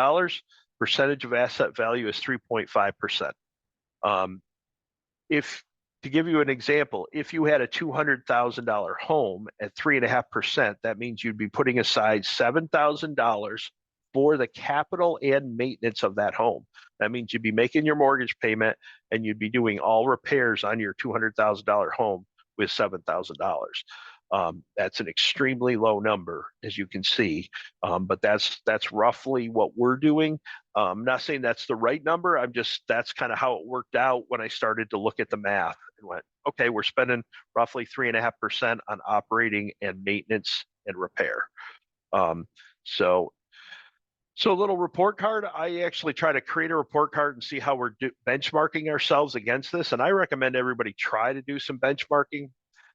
[SPEAKER 2] Percentage of asset value is 3.5%. To give you an example, if you had a $200,000 home at 3.5%, that means you'd be putting aside $7,000 for the capital and maintenance of that home. That means you'd be making your mortgage payment and you'd be doing all repairs on your $200,000 home with $7,000. That's an extremely low number, as you can see, but that's roughly what we're doing. I'm not saying that's the right number. That's kind of how it worked out when I started to look at the math and went, okay, we're spending roughly 3.5% on operating and maintenance and repair. So a little report card. I actually try to create a report card and see how we're benchmarking ourselves against this. And I recommend everybody try to do some benchmarking.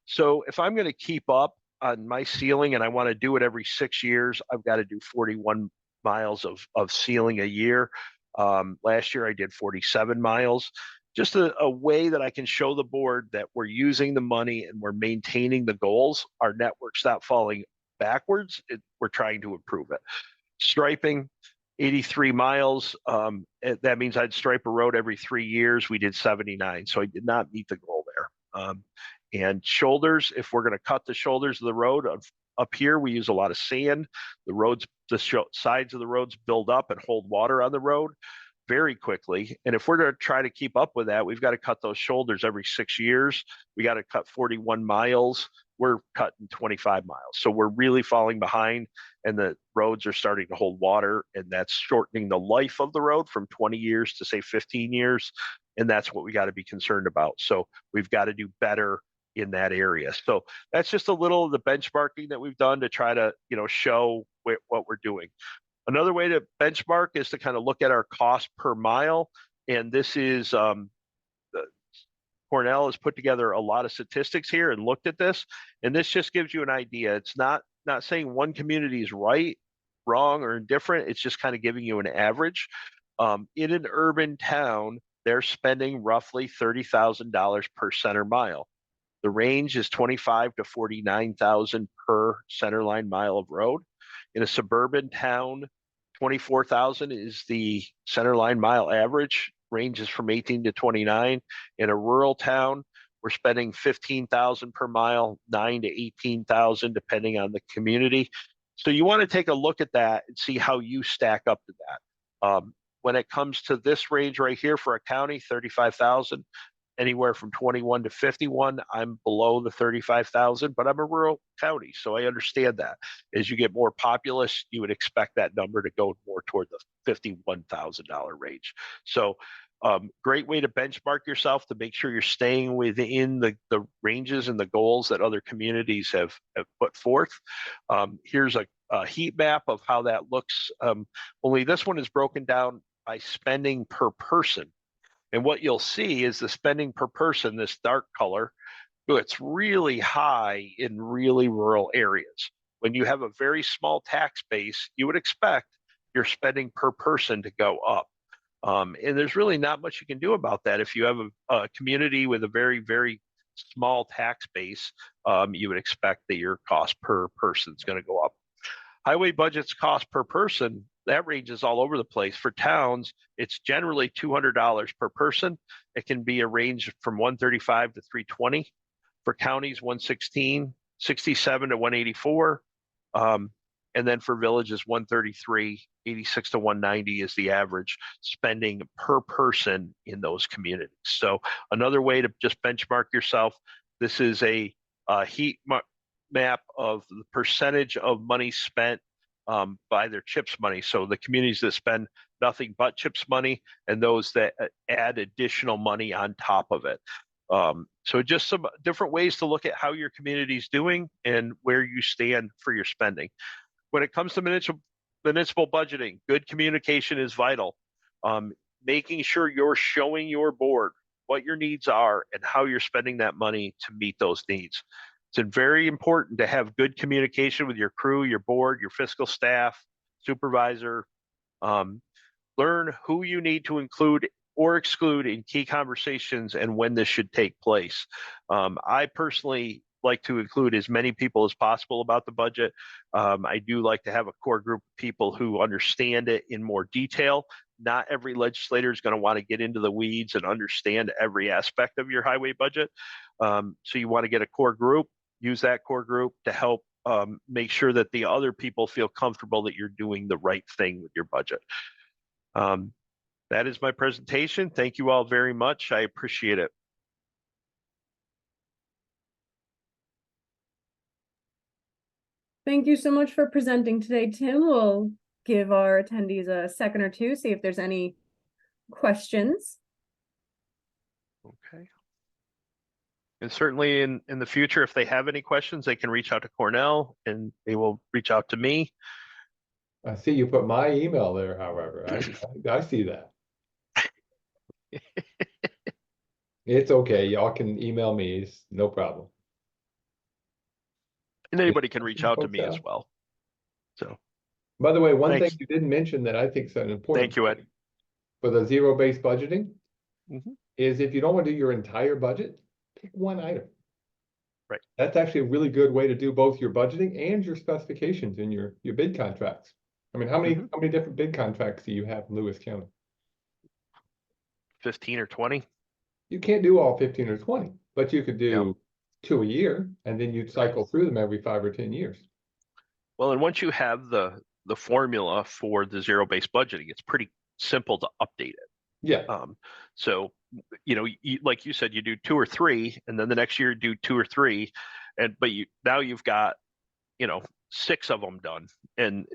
[SPEAKER 2] So if I'm going to keep up on my sealing and I want to do it every 6 years, I've got to do 41 miles of sealing a year. Last year I did 47 miles. Just a way that I can show the board that we're using the money and we're maintaining the goals. Our network's not falling backwards. We're trying to improve it. Striping, 83 miles. That means I'd stripe a road every 3 years. We did 79, so I did not meet the goal there. And shoulders, if we're going to cut the shoulders of the road up here, we use a lot of sand. The sides of the roads build up and hold water on the road very quickly. And if we're going to try to keep up with that, we've got to cut those shoulders every 6 years. We got to cut 41 miles. We're cutting 25 miles. So we're really falling behind, and the roads are starting to hold water, and that's shortening the life of the road from 20 years to say 15 years. And that's what we got to be concerned about. So we've got to do better in that area. So that's just a little of the benchmarking that we've done to try to, show what we're doing. Another way to benchmark is to kind of look at our cost per mile. And this is, Cornell has put together a lot of statistics here and looked at this. And this just gives you an idea. It's not saying one community is right, wrong, or indifferent. It's just kind of giving you an average. In an urban town, they're spending roughly $30,000 per center mile. The range is $25,000 to $49,000 per centerline mile of road. In a suburban town, $24,000 is the centerline mile average. Ranges from 18 to 29. In a rural town, we're spending $15,000 per mile, 9 to 18,000 depending on the community. So you want to take a look at that and see how you stack up to that. When it comes to this range right here for a county, 35,000, anywhere from 21 to 51, I'm below the 35,000, but I'm a rural county, so I understand that. As you get more populous, you would expect that number to go more toward the $51,000 range. So great way to benchmark yourself to make sure you're staying within the ranges and the goals that other communities have put forth. Here's a heat map of how that looks. Only this one is broken down by spending per person. And what you'll see is the spending per person, this dark color, it's really high in really rural areas. When you have a very small tax base, you would expect your spending per person to go up. And there's really not much you can do about that. If you have a community with a very, very small tax base, you would expect that your cost per person is going to go up. Highway budgets cost per person, that ranges all over the place. For towns, it's generally $200 per person. It can be a range from $135 to $320. For counties, $116, $67 to $184. And then for villages, $133, $86 to $190 is the average spending per person in those communities. So another way to just benchmark yourself, this is a heat map of the percentage of money spent by their CHIPS money. So the communities that spend nothing but CHIPS money and those that add additional money on top of it. So just some different ways to look at how your community is doing and where you stand for your spending. When it comes to municipal budgeting, good communication is vital. Making sure you're showing your board what your needs are and how you're spending that money to meet those needs. It's very important to have good communication with your crew, your board, your fiscal staff, supervisor. Learn who you need to include or exclude in key conversations and when this should take place. I personally like to include as many people as possible about the budget. I do like to have a core group of people who understand it in more detail. Not every legislator is going to want to get into the weeds and understand every aspect of your highway budget. So you want to get a core group, use that core group to help make sure that the other people feel comfortable that you're doing the right thing with your budget. That is my presentation. Thank you all very much. I appreciate it.
[SPEAKER 3] Thank you so much for presenting today, Tim. We'll give our attendees a second or two, see if there's any questions.
[SPEAKER 2] Okay. And certainly in the future, if they have any questions, they can reach out to Cornell and they will reach out to me.
[SPEAKER 1] I see you put my email there, however. I see that. It's okay. Y'all can email me. It's no problem.
[SPEAKER 2] And anybody can reach out to me as well. So,
[SPEAKER 1] by the way, one
[SPEAKER 2] thanks.
[SPEAKER 1] thing you didn't mention that I think is an important
[SPEAKER 2] Thank you, Ed.
[SPEAKER 1] For the zero-based budgeting is if you don't want to do your entire budget, pick one item.
[SPEAKER 2] Right.
[SPEAKER 1] That's actually a really good way to do both your budgeting and your specifications in your bid contracts. I mean, how many different bid contracts do you have in Lewis County?
[SPEAKER 2] 15 or 20.
[SPEAKER 1] You can't do all 15 or 20, but you could do 2 a year, and then you'd cycle through them every 5 or 10 years.
[SPEAKER 2] Well, and once you have the formula for the zero-based budgeting, it's pretty simple to update it.
[SPEAKER 1] Yeah.
[SPEAKER 2] So, you know, like you said, you do 2 or 3, and then the next year do 2 or 3, but now you've got, you know, 6 of them done, and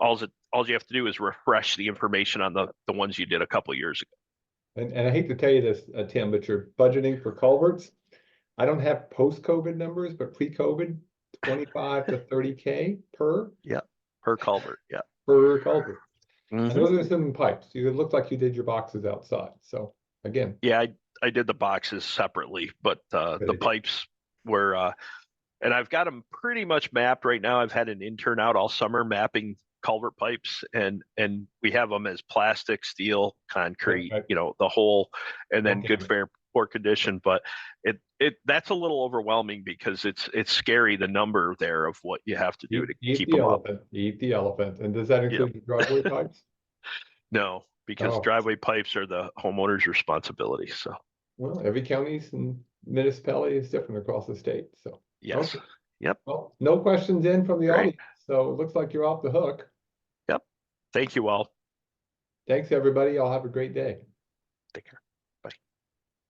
[SPEAKER 2] all you have to do is refresh the information on the ones you did a couple of years ago.
[SPEAKER 1] And I hate to tell you this, Tim, but you're budgeting for culverts. I don't have post-COVID numbers, but pre-COVID, 25 to 30K per.
[SPEAKER 2] Yeah, per culvert. Yeah,
[SPEAKER 1] per culvert. And those are assuming pipes. It looked like you did your boxes outside. So again.
[SPEAKER 2] Yeah, I did the boxes separately, but the pipes were, and I've got them pretty much mapped right now. I've had an intern out all summer mapping culvert pipes, and we have them as plastic, steel, concrete, you know, the whole, and then good, fair, poor condition. But that's a little overwhelming because it's scary, the number there of what you have to do to keep them up.
[SPEAKER 1] Eat the elephant. And does that include the driveway pipes?
[SPEAKER 2] No, because driveway pipes are the homeowner's responsibility. So,
[SPEAKER 1] well, every county and municipality is different across the state. So
[SPEAKER 2] yes. Yep.
[SPEAKER 1] Well, no questions in from the audience, so it looks like you're off the hook.
[SPEAKER 2] Yep. Thank you all.
[SPEAKER 1] Thanks, everybody. Y'all have a great day.
[SPEAKER 2] Take care.